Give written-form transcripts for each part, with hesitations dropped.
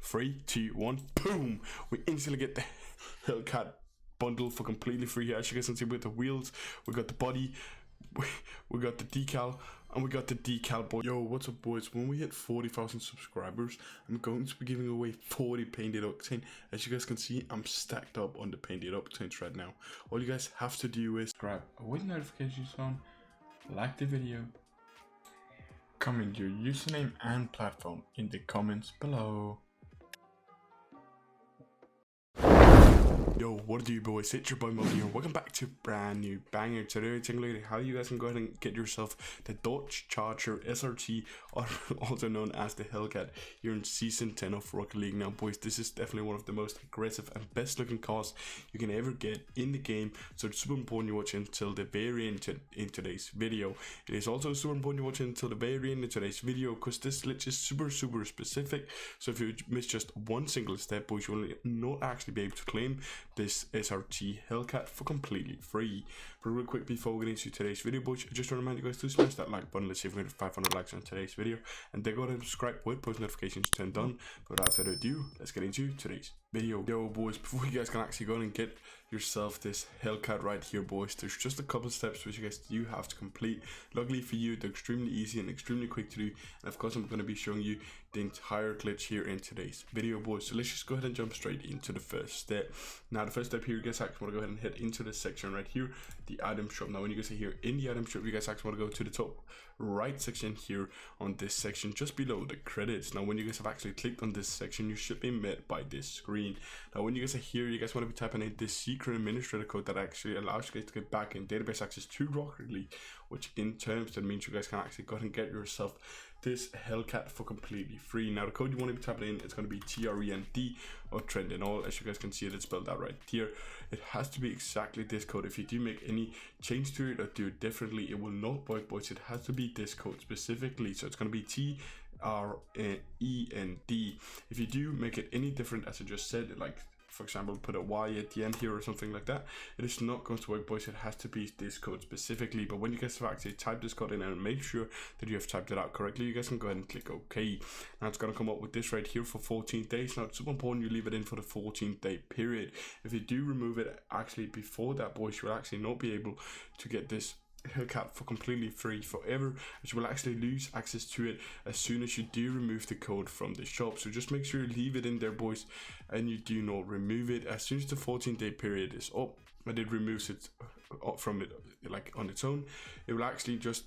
3, 2, 1, boom! We instantly get the Hellcat bundle for completely free here. As you guys can see, with the wheels, we got the body, we got the decal, and we got the decal, boy. Yo, what's up, boys? When we hit 40,000 subscribers, I'm going to be giving away 40 painted octane. As you guys can see, I'm stacked up on the painted octanes right now. All you guys have to do is subscribe with notifications on, like the video, comment your username and platform in the comments below. Yo, what do you boys? It's your boy Mo here. Welcome back to a brand new banger. Today, taking a look at how you guys can go ahead and get yourself the Dodge Charger SRT, or also known as the Hellcat, here in Season 10 of Rocket League. Now, boys, this is definitely one of the most aggressive and best looking cars you can ever get in the game. So it's super important you watch until the very end in today's video. It is also super important you watch until the very end in today's video, because this glitch is super specific. So if you miss just one single step, boys, you will not actually be able to claim this SRT Hellcat for completely free. But real quick, before we get into today's video, boys, I just want to remind you guys to smash that like button. Let's see if we get 500 likes on today's video, and then go ahead and subscribe with post notifications turned on. But without further ado, let's get into today's video. Yo, boys, before you guys can actually go and get yourself this Hellcat right here, boys, there's just a couple steps which you guys do have to complete. Luckily for you, they're extremely easy and extremely quick to do, and of course I'm going to be showing you the entire glitch here in today's video, boys. So let's just go ahead and jump straight into the first step. Now the first step here, you guys actually want to go ahead and head into this section right here, the item shop. Now when you guys are here in the item shop, you guys actually want to go to the top right section here on this section just below the credits. Now when you guys have actually clicked on this section, you should be met by this screen. Now when you guys are here, you guys want to be typing in this secret administrator code that actually allows you guys to get back in database access to Rocket League, which in terms that means you guys can actually go ahead and get yourself this Hellcat for completely free. Now the code you want to be typing in is going to be TREND or trend and all. As you guys can see, it's spelled out right here. It has to be exactly this code. If you do make any change to it or do it differently, it will not work, boys. It has to be this code specifically. So it's going to be TREND. If you do make it any different, as I just said, like for example put a Y at the end here or something like that, it is not going to work, boys. It has to be this code specifically. But when you guys have actually typed this code in and make sure that you have typed it out correctly, you guys can go ahead and click OK. Now it's going to come up with this right here for 14 days. Now it's super important you leave it in for the 14-day period. If you do remove it actually before that, boys, you will actually not be able to get this Hellcat for completely free forever, as you will actually lose access to it as soon as you do remove the code from the shop. So just make sure you leave it in there, boys, and you do not remove it. As soon as the 14-day period is up and it removes it from it like on its own, it will actually just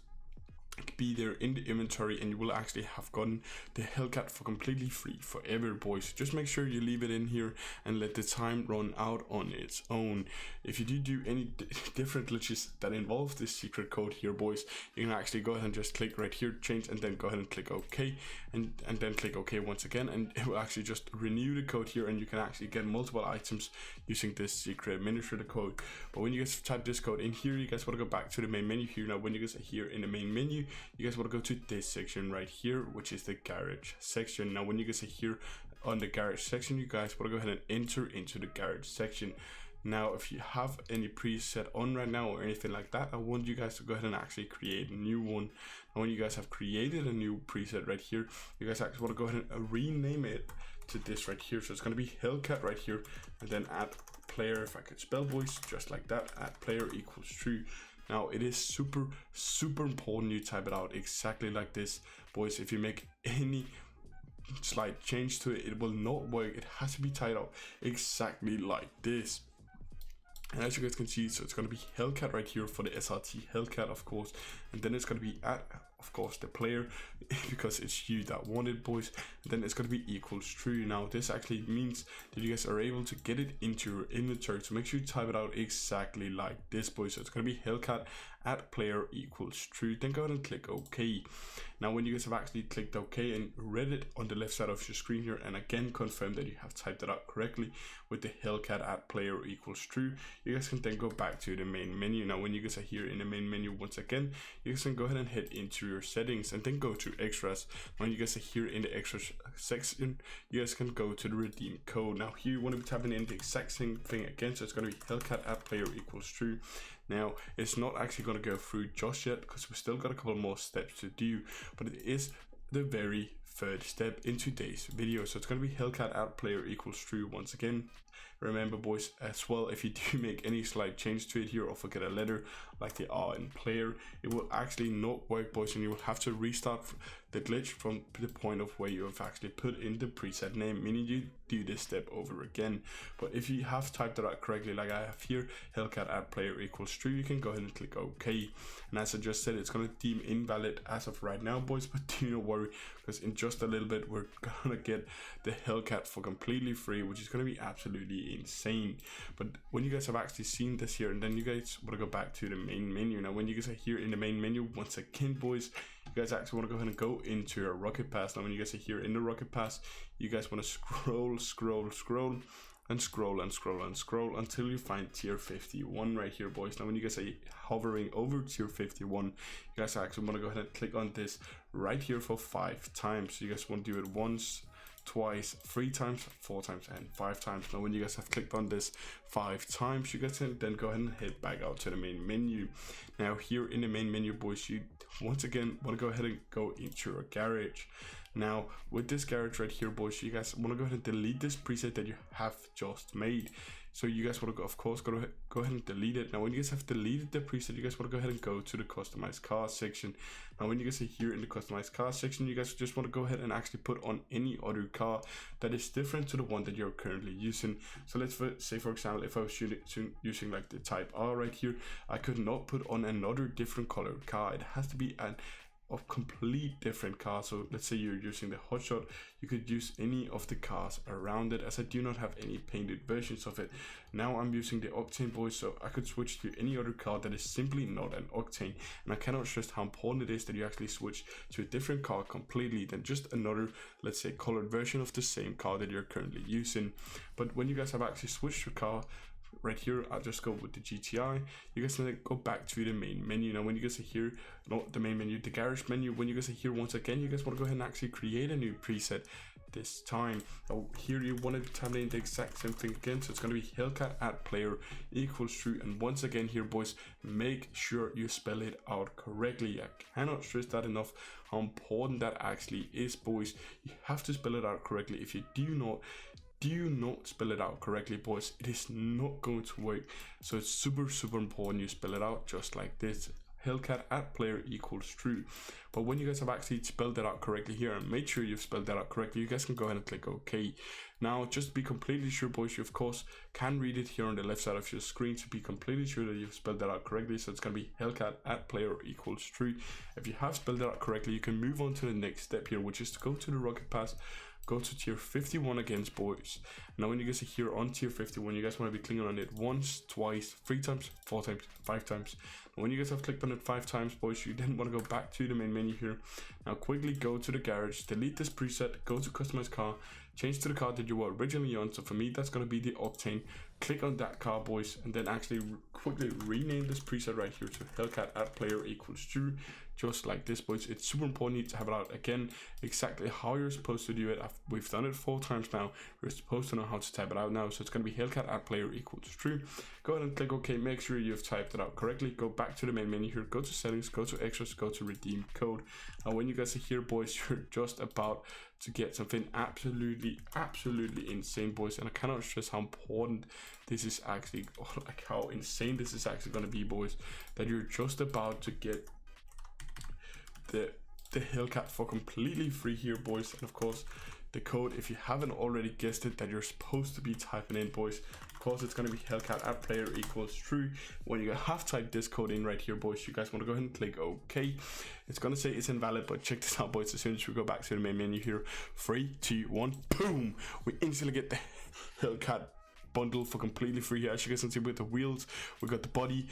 be there in the inventory, and you will actually have gotten the Hellcat for completely free forever, boys. Just make sure you leave it in here and let the time run out on its own. If you do any different glitches that involve this secret code here, boys, you can actually go ahead and just click right here, change, and then go ahead and click OK, and then click OK once again, and it will actually just renew the code here, and you can actually get multiple items using this secret administrator code. But when you guys type this code in here, you guys want to go back to the main menu here. Now when you guys are here in the main menu, you guys want to go to this section right here, which is the garage section. Now when you guys are here on the garage section, you guys want to go ahead and enter into the garage section. Now if you have any preset on right now or anything like that, I want you guys to go ahead and actually create a new one. Now when you guys have created a new preset right here, you guys actually want to go ahead and rename it to this right here. So it's going to be Hellcat right here, and then add player, if I could spell, boys, just like that, add player equals true. Now it is super important you type it out exactly like this, boys. If you make any slight change to it, it will not work. It has to be typed out exactly like this. And as you guys can see, so it's going to be Hellcat right here for the SRT Hellcat, of course, and then it's going to be at, of course, the player, because it's you that want it, boys, and then it's going to be equals true. Now this actually means that you guys are able to get it into your inventory, so make sure you type it out exactly like this, boys. So it's going to be Hellcat at player equals true, then go ahead and click OK. Now when you guys have actually clicked OK and read it on the left side of your screen here, and again confirm that you have typed it out correctly with the Hellcat at player equals true, you guys can then go back to the main menu. Now when you guys are here in the main menu once again, you guys can go ahead and head into your settings and then go to extras. When you guys are here in the extras section, you guys can go to the redeem code. Now here you want to be typing in the exact same thing again, so it's going to be Hellcat at player equals true. Now it's not actually going to go through just yet, because we still got a couple more steps to do, but it is the very third step in today's video. So it's going to be Hellcat add player equals true once again. Remember boys, as well, if you do make any slight change to it here or forget a letter like the R in player, it will actually not work boys, and you will have to restart the glitch from the point of where you have actually put in the preset name, meaning you do this step over again. But if you have typed it out correctly like I have here, Hellcat add player equals true, you can go ahead and click OK. And as I just said, it's going to deem invalid as of right now boys, but do not worry, because in just a little bit we're gonna get the Hellcat for completely free, which is going to be absolutely insane. But when you guys have actually seen this here, and then you guys want to go back to the main menu. Now when you guys are here in the main menu once again boys, you guys actually want to go ahead and go into your rocket pass. Now when you guys are here in the rocket pass, you guys want to scroll until you find tier 51 right here boys. Now when you guys are hovering over tier 51, you guys actually want to go ahead and click on this right here for 5 times. So you guys want to do it once, twice, 3 times, 4 times, and 5 times. Now when you guys have clicked on this 5 times, you guys can then go ahead and head back out to the main menu. Now here in the main menu boys, you once again want to go ahead and go into your garage. Now with this garage right here boys, you guys want to go ahead and delete this preset that you have just made. So you guys want to go, of course, go ahead and delete it. Now when you guys have deleted the preset, you guys want to go ahead and go to the customized car section. Now when you guys are here in the customized car section, you guys just want to go ahead and actually put on any other car that is different to the one that you're currently using. So let's say for example, if I was using like the type R right here, I could not put on another different colored car. It has to be of complete different car. So let's say you're using the hotshot, you could use any of the cars around it, as I do not have any painted versions of it. Now I'm using the Octane boys, so I could switch to any other car that is simply not an Octane. And I cannot stress how important it is that you actually switch to a different car completely than just another, let's say, colored version of the same car that you're currently using. But when you guys have actually switched your car right here, I'll just go with the GTI. You guys need to go back to the main menu. Now when you guys are here, not the main menu, the garage menu, when you guys are here once again, you guys want to go ahead and actually create a new preset this time. Now here you want to type in the exact same thing again, so it's going to be Hellcat add player equals true. And once again here boys, make sure you spell it out correctly. I cannot stress that enough, how important that actually is boys. You have to spell it out correctly. If you do not spell it out correctly boys, it is not going to work. So it's super important you spell it out just like this, Hellcat add player equals true. But when you guys have actually spelled that out correctly here, and make sure you've spelled that out correctly, you guys can go ahead and click OK. Now just to be completely sure boys, you of course can read it here on the left side of your screen to be completely sure that you've spelled that out correctly. So it's going to be Hellcat add player equals true. If you have spelled that out correctly, you can move on to the next step here, which is to go to the rocket pass, go to tier 51 against boys. Now when you guys are here on tier 51, you guys want to be clicking on it once, twice, 3 times, 4 times, 5 times. And when you guys have clicked on it 5 times boys, you then want to go back to the main menu here. Now quickly go to the garage, delete this preset, go to customize car, change to the car that you were originally on. So for me that's going to be the Octane. Click on that car boys, and then actually quickly rename this preset right here to Hellcat add player equals true, just like this boys. It's super important to have it out again exactly how you're supposed to do it. We've done it 4 times now, we're supposed to know how to type it out now. So it's going to be Hellcat add player equals true. Go ahead and click OK, make sure you've typed it out correctly. Go back to the main menu here, go to settings, go to extras, go to redeem code. And when you guys are here boys, you're just about to get something absolutely insane boys, and I cannot stress how important this is actually, like how insane this is actually going to be boys, that you're just about to get the Hellcat for completely free here boys. And of course the code, if you haven't already guessed it, that you're supposed to be typing in boys, of course it's going to be Hellcat add player equals true. When you have typed this code in right here boys, you guys want to go ahead and click OK. It's going to say it's invalid, but check this out boys, as soon as we go back to the main menu here, 3 2 1 boom, we instantly get the Hellcat bundle for completely free here. As you guys can see, with the wheels, we got the body,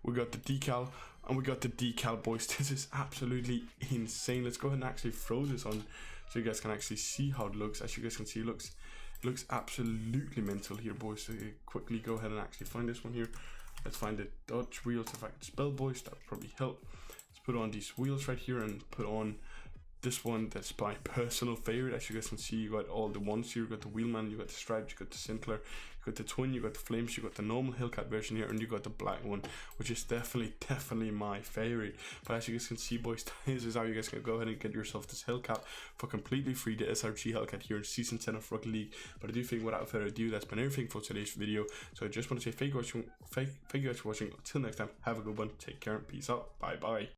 we got the decal, and we got the decal boys. This is absolutely insane. Let's go ahead and actually throw this on so you guys can actually see how it looks. As you guys can see, it looks absolutely mental here boys. So quickly go ahead and actually find this one here. Let's find the Dodge wheels. If I could spell boys, that would probably help. Let's put on these wheels right here and put on this one, that's my personal favorite. As you guys can see, you got all the ones here. You got the Wheelman, you got the Stripes, you got the Sinclair, you got the Twin, you got the Flames, you got the normal Hellcat version here, and you got the black one, which is definitely my favorite. But as you guys can see, boys, this is how you guys can go ahead and get yourself this Hellcat for completely free, the SRT Hellcat here in Season 10 of Rocket League. But I do think, without further ado, that's been everything for today's video. So I just want to say thank you guys for watching. Until next time, have a good one, take care, and peace out, bye bye.